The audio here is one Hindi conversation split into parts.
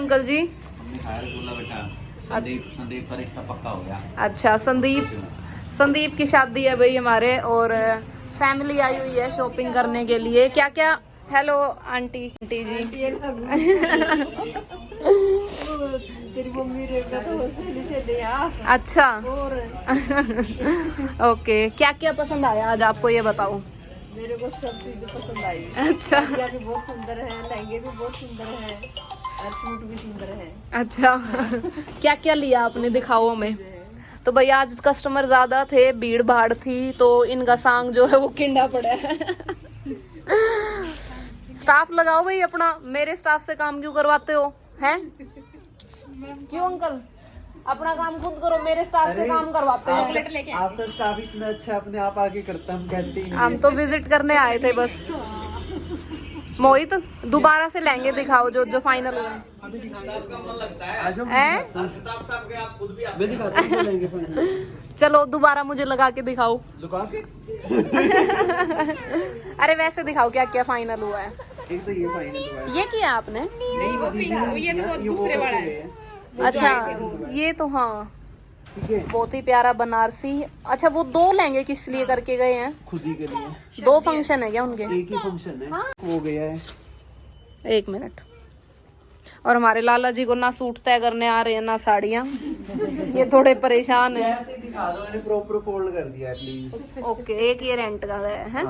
अंकल जी? हमने खाया रसगुल्ला बेटा। संदीप का रिश्ता पक्का हो गया। अच्छा, संदीप की शादी है भाई हमारे, और फैमिली आई हुई है शॉपिंग करने के लिए। क्या क्या। हेलो आंटी जी। तेरी मम्मी रेखा तो से लिया। अच्छा। और ओके, क्या क्या पसंद आया आज आपको, ये बताओ। मेरे को सब चीजें पसंद आई। अच्छा। साड़ियाँ भी बहुत सुंदर है, लहंगे भी बहुत सुंदर है, और सूट भी सुंदर है। अच्छा। क्या क्या लिया आपने, दिखाओ हमें। तो भैया आज कस्टमर ज्यादा थे, भीड़ भाड़ थी, तो इनका सांग जो है वो किंडा पड़ा है। स्टाफ लगाओ भाई अपना, मेरे स्टाफ से काम क्यों करवाते हो हैं? क्यों अंकल, अपना काम खुद करो, मेरे स्टाफ से काम करवाते हैं। आपका स्टाफ इतना अच्छा अपने आप आके करता, हम कहते ही नहीं। हम तो विजिट करने आए थे बस। मोहित दोबारा से लहंगे दिखाओ जो जो फाइनल हुए। मैं दिखाता हूँ लहंगे फाइनल। चलो दोबारा मुझे लगा के दिखाओ। लगा के? अरे वैसे दिखाओ क्या क्या फाइनल हुआ है। एक तो ये फाइनल हुआ है। ये किया आपने? नहीं वो ये तो दूसरे वाला है। अच्छा, ये तो हाँ ठीक है, बहुत ही प्यारा बनारसी। अच्छा, वो दो लहंगे किस लिए करके गए हैं? खुद ही के लिए। दो फंक्शन है क्या उनके? एक ही फंक्शन है, हो गया है। एक मिनट। और हमारे लाला जी को ना सूट तय करने आ रहे हैं ना साड़ियाँ, ये थोड़े परेशान है। ऐसे ही दिखा दो, मैंने प्रॉपर फोल्ड कर दिया प्लीज। ओके, एक ये रेंट का है। हाँ।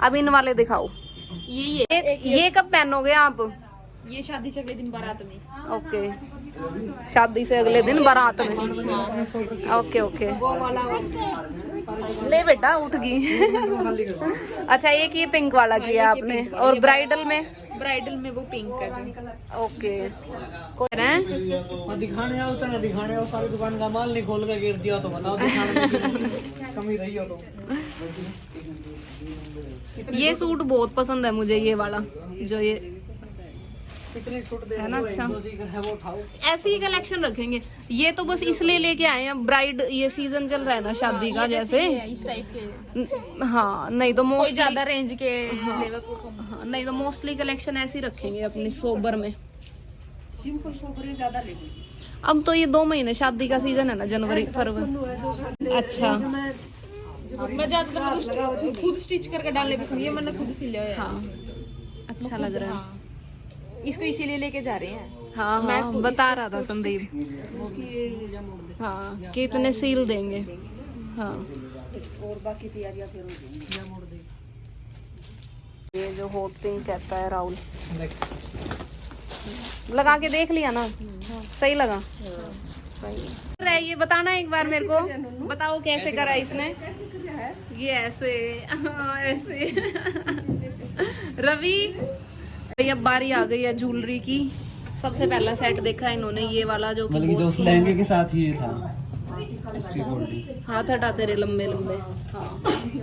अब इन वाले दिखाओ। ये कब पहनोगे आप? ये शादी से अगले दिन बारात में। ओके, शादी से अगले दिन बारात में। ओके ओके, वो वाला ले बेटा उठ गई। अच्छा, एक ये पिंक वाला किया आपने, और ब्राइडल में? ब्राइडल में वो पिंक का जो। ओके। दिखाने आओ तो ना दिखाने आओ, सारी दुकान का माल नहीं खोल कर गिर दिया तो बताओ दिखाने में कमी रही हो तो। ये सूट बहुत पसंद है मुझे, ये वाला जो ये कितने छूट दे है ना। अच्छा, है वो उठाओ। ऐसी ही कलेक्शन रखेंगे। ये तो बस इसलिए लेके आए हैं, ब्राइड ये सीजन चल रहा है ना शादी का, जैसे इस टाइप के। हाँ। नहीं तो कोई ज्यादा रेंज के लेवल को हाँ, नहीं तो मोस्टली कलेक्शन ऐसी रखेंगे अपनी सोबर में। सिंपल सोबर ज्यादा लेंगे। अब तो ये 2 महीने शादी का सीजन है ना, जनवरी फरवरी। अच्छा मैं ज्यादातर खुद स्टिच करके डालने पसंद, ये मैंने खुद सिल लिया है। हाँ, अच्छा लग रहा है। हाँ। इसको इसीलिए लेके जा रहे हैं। हाँ हाँ, बता रहा था संदीप। हाँ, कितने सील देंगे। हाँ, और बाकी तैयारियां फिर हो जाएंगी। ये जो हॉट पिंक कहता है राहुल, लगा के देख लिया ना? सही लगा? सही है। ये बताना एक बार मेरे को, बताओ कैसे करा इसने? ये ऐसे ऐसे। रवि, अब बारी आ गई है ज्वेलरी की। सबसे पहला सेट देखा इन्होंने, ये वाला जो कि मतलब जो उस लहंगे के साथ ही ये था। हाथ हटा तेरे लंबे लंबे। हाँ,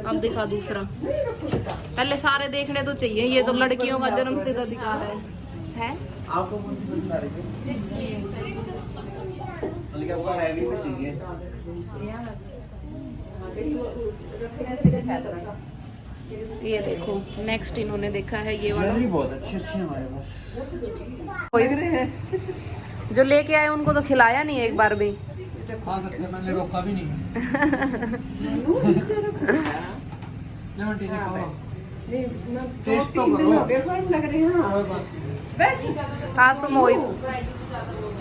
अब दिखा दूसरा। पहले सारे देखने तो चाहिए, ये तो लड़कियों का जन्मसिद्ध अधिकार है? आपको कौन सी पसंद आ रही है? मतलब आपको हैवी में चाहिए? ये देखो नेक्स्ट इन्होंने देखा है ये वाला। ज्वेलरी बहुत अच्छी अच्छी है हमारे पास। जो लेके आए उनको तो खिलाया नहीं एक बार भी। खा सकते हैं, मैंने रोका भी नहीं। टेस्ट तो करो। लग रहे हैं। आज तो मोहित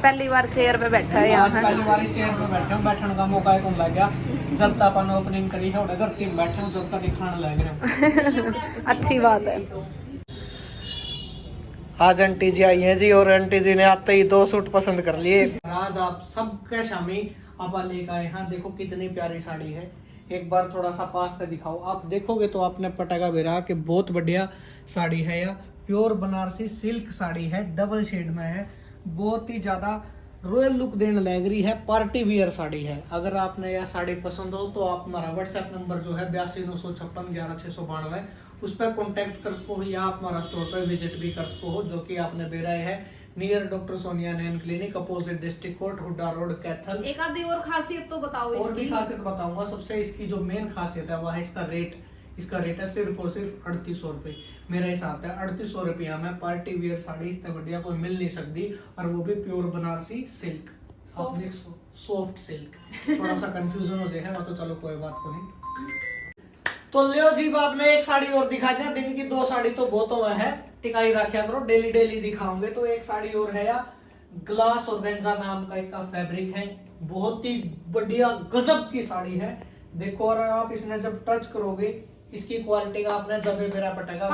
पहली बार चेयर पे बैठा है यहाँ। पहली बार इस चेयर पे बैठे हम, बैठने का मौका कौन लग गया जब तक अपन ओपनिंग करी है, घर तीन बैठे हैं जब तक दिखाने लग रहे। अच्छी बात है। आज आंटी जी आई हैं जी, और आंटी जी ने आते ही 2 सूट पसंद कर लिए। आज आप सबके सामने आप लेकर आए हैं, देखो कितनी प्यारी साड़ी है। एक बार थोड़ा सा पास से दिखाओ, आप देखोगे तो आपने पटाखा बेरा कि बहुत बढ़िया साड़ी है। यह प्योर बनारसी सिल्क साड़ी है, डबल शेड में है, बहुत ही ज्यादा रॉयल लुक देने लग रही है, पार्टी वियर साड़ी है। अगर आपने यह साड़ी पसंद हो तो आप हमारा व्हाट्सएप नंबर जो है 8296511692 उस पर कॉन्टेक्ट कर सको, या आप हमारा स्टोर पर विजिट भी कर सको हो, जो कि आपने बेरा है near doctor Sonia Nain clinic, opposite district court, Hooda road, Kaithal. एक आधी और खासियत तो बताओ और भी इसकी। खासियत बताऊंगा। सबसे इसकी जो मेन खासियत है वह है इसका रेट। इसका रेट है सिर्फ और सिर्फ 3800 रुपये। मेरा हिसाब है 3800 रुपया में पार्टी वियर साड़ी इससे बढ़िया कोई मिल नहीं सकती, और वो भी pure Banarasi silk, soft silk. थोड़ा सा कंफ्यूजन हो जाए वो तो चलो कोई बात को नहीं। तो लियो जी आपने एक साड़ी और दिखा दिया, दिन की 2 साड़ी तो बहुत हुआ है, टिकाई रखा करो, डेली डेली दिखाऊंगे। तो एक साड़ी और है या ग्लास ऑर्गेन्जा नाम का इसका फैब्रिक है, बहुत ही बढ़िया गजब की साड़ी है। देखो और आप इसमें जब टच करोगे इसकी क्वालिटी का आपने जब बेरा पटेगा।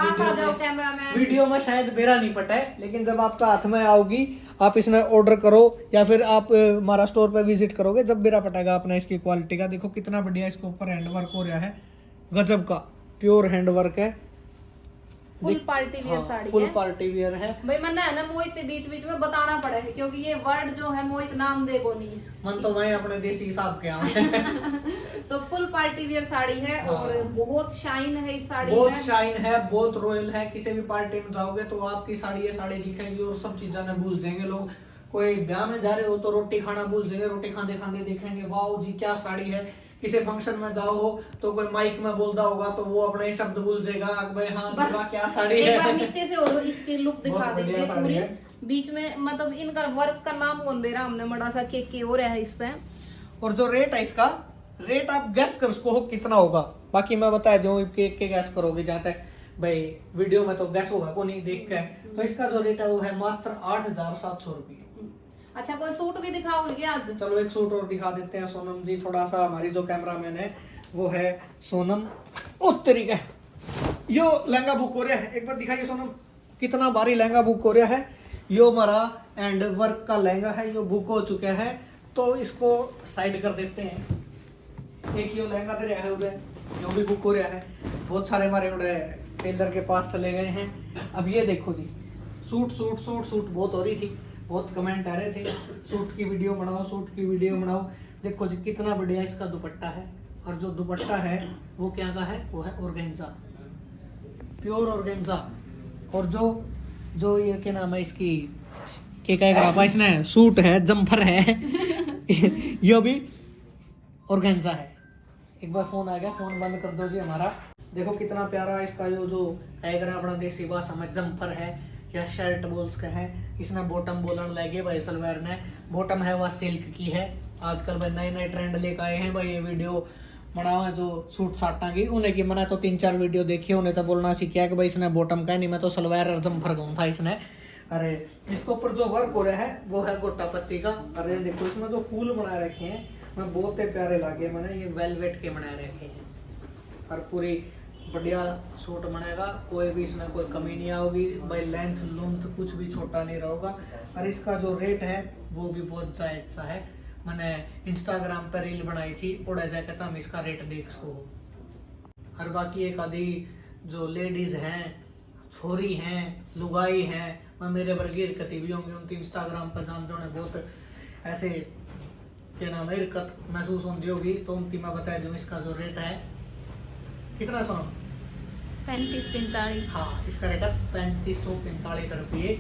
वीडियो में शायद बेरा नहीं पटा है, लेकिन जब आपका हाथ में आओगी आप इसमें ऑर्डर करो या फिर आप हमारा स्टोर पे विजिट करोगे, जब बेरा पटेगा अपना इसकी क्वालिटी का। देखो कितना बढ़िया इसके ऊपर हैंड वर्क हो रहा है, गजब का प्योर हैंड वर्क है, full party wear sari full है, पार्टी वियर है। भाई मन है ना मोहित बीच बीच में बताना पड़ा है, क्योंकि ये वर्ड जो है मोहित नाम देखो नहीं मन तो मैं अपने देसी हिसाब के तो फुल पार्टी वियर साड़ी है और बहुत शाइन है इस साड़ी बहुत में, शाइन है, बहुत रॉयल है। किसी भी पार्टी में जाओगे तो आपकी साड़ी ये साड़ी दिखेगी और सब चीजें न भूल जाएंगे लोग। कोई ब्याह में जा रहे हो तो रोटी खाना भूल जाएंगे, रोटी खाते खाते देखेंगे वाह जी क्या साड़ी है। किसी फंक्शन में जाओ हो तो कोई माइक में बोलता होगा तो वो अपने शब्द भूल जाएगा, भाई हाँ जी क्या साड़ी है। एक बार नीचे से और इसकी लुक दिखा देंगे पूरी, बीच में मतलब इनका वर्क का नाम कौन दे रहा, हमने बड़ा सा केक हो रहा है इस पे। और जो रेट है इसका, रेट आप गैस कर उसको कितना होगा, बाकी मैं बता दूं केक के गैस करोगे जाते भाई वीडियो में तो गैस होगा को नहीं देख के। तो इसका जो रेट है वो है मात्र 8700 रुपये। अच्छा कोई सूट भी दिखाओगे क्या आज? चलो एक सूट और दिखा देते हैं सोनम जी। थोड़ा सा हमारी जो कैमरामैन है वो है सोनम। ओ तरीका यो लहंगा बुक हो रहा है, एक बार दिखाइए सोनम, कितना भारी लहंगा बुक हो रहा है। यो हमारा एंड वर्क का लहंगा है, यो बुक हो चुका है, तो इसको साइड कर देते हैं। एक यो लहंगा दे रहा है उधर, जो भी बुक हो रहा है। बहुत सारे हमारे उड़े टेलर के पास चले गए हैं। अब ये देखो जी, सूट सूट सूट सूट बहुत हो रही थी, बहुत कमेंट आ रहे थे सूट की वीडियो बनाओ, सूट की वीडियो बनाओ। देखो जी कितना बढ़िया इसका दुपट्टा है, और जो दुपट्टा है वो क्या का है, वो है ऑर्गेन्जा, प्योर ऑर्गेन्जा। और जो ये क्या नाम है इसकी क्या कहेगा इसने, सूट है, जम्फर है ये भी ऑर्गेन्जा है। एक बार फोन आ गया, फोन बंद कर दो जी हमारा। देखो कितना प्यारा इसका जो अगर अपना देसी भाषा में जम्फर है या शर्ट बोल्स का है। इसमें बॉटम बोलन लगे भाई, सलवार ने बॉटम है वह सिल्क की है। आजकल भाई नए नए ट्रेंड लेकर आए हैं भाई, ये वीडियो बनावा जो सूट साटा की उन्हें की मैंने तो 3-4 वीडियो देखी, उन्हें तो बोलना सीखा कि भाई इसने बॉटम का नहीं, मैं तो सलवार और जम्फर कहूँ था इसने। अरे इसके ऊपर जो वर्क हो रहा है वो है गोटा पत्ती का। अरे देखो इसमें जो फूल बना रखे हैं मैं बहुत ही प्यारे लगे, मैंने ये वेलवेट के बनाए रखे हैं, और पूरी बढ़िया सूट बनेगा, कोई भी इसमें कोई कमी नहीं आओगी भाई, लेंथ लूंथ कुछ भी छोटा नहीं रहेगा। और इसका जो रेट है वो भी बहुत जायज सा है। मैंने इंस्टाग्राम पर रील बनाई थी, उड़ा जाकर हम इसका रेट देख सको। और बाकी एक आधी जो लेडीज हैं, छोरी हैं, लुगाई हैं, मैं मेरे वर्गी हरकती भी होंगे, उनकी इंस्टाग्राम पर जानते होने बहुत ऐसे क्या नाम है हरकत महसूस होती होगी, तो उनकी मैं बता दूँ इसका जो रेट है कितना सुनो 35-45। हाँ इसका रेट है 3545 रुपये।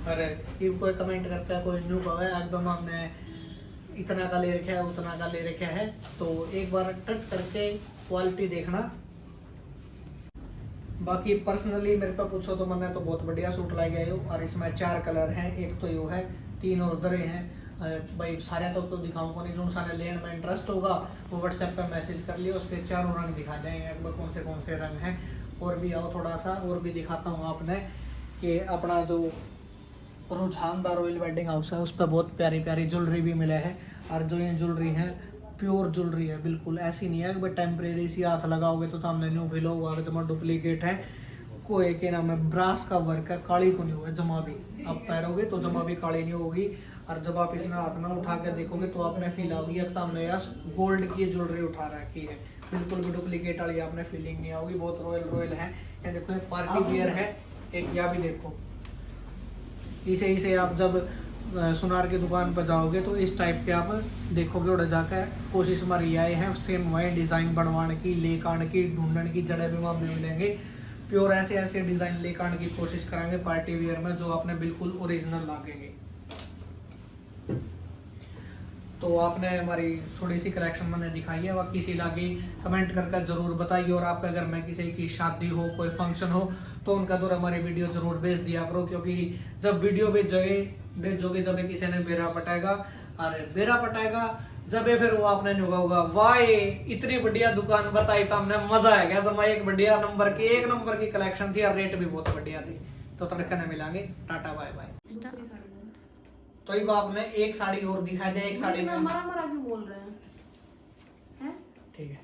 और ये कोई कमेंट करता है कोई न्यू कहा है एकदम हमने इतना का ले रखा है उतना का ले रखा है, तो एक बार टच करके क्वालिटी देखना। बाकी पर्सनली मेरे पे पूछो तो मैंने तो बहुत बढ़िया सूट लाई गया हूँ, और इसमें 4 कलर हैं, एक तो यो है, 3 और उधर हैं भाई, सारे तो दिखाऊंगा नहीं, जो सारे लेने में इंटरेस्ट होगा वो व्हाट्सएप पे मैसेज कर लियो, उसके 4 रंग दिखा देंगे एक बार कौन से रंग हैं। और भी आओ थोड़ा सा और भी दिखाता हूँ आपने कि अपना जो रुझानदार रॉयल वेडिंग हाउस है उस पर बहुत प्यारी प्यारी ज्वेलरी भी मिले है। और जो ये ज्वेलरी है प्योर ज्वेलरी है, बिल्कुल ऐसी नहीं है कि भाई टेम्परेरी सी हाथ लगाओगे तो सामने न्यू फील होगा जमा डुप्लीकेट है। कोई के नाम है ब्रास का वर्क है, काली को नहीं होगा जमा भी, आप पैरोगे तो जमा भी काली नहीं होगी। और जब आप इसमें हाथ में उठा कर देखोगे तो आपने फील होगी कि हमने यार गोल्ड की ज्वेलरी उठा रखी है, बिल्कुल भी डुप्लीकेट वाली आपने फीलिंग नहीं आओगी, बहुत रॉयल है। ये देखो ये पार्टी वियर है, एक या भी देखो इसे आप जब सुनार की दुकान पर जाओगे तो इस टाइप के आप देखोगे, उड़ जाकर कोशिश हमारी आए हैं सेम वही डिज़ाइन बनवाने की, लेकान की, ढूंढने की जड़े भी वहाँ मिलेंगे। प्योर ऐसे डिज़ाइन लेकान की कोशिश करेंगे पार्टी वियर में जो आपने बिल्कुल ओरिजिनल लागेंगे। तो आपने हमारी थोड़ी सी कलेक्शन मैंने दिखाई है, वह किसी लगी कमेंट करके जरूर बताइए। और आपका अगर मैं किसी की शादी हो, कोई फंक्शन हो, तो उनका दूर हमारी वीडियो जरूर भेज दिया करो, क्योंकि जब वीडियो भेजोगे जब किसी ने बेरा पटाएगा, अरे बेरा पटाएगा जब फिर वो आपने नहीं होगा वाह इतनी बढ़िया दुकान बताई तो हमने मजा आ गया। जब एक बढ़िया एक नंबर की कलेक्शन थी और रेट भी बहुत बढ़िया थी। तो तड़के में मिलांगे, टाटा बाय बाय। तो एक आपने एक साड़ी और दिखा दे, एक साड़ी में मरा क्यों बोल रहे हैं? ठीक है।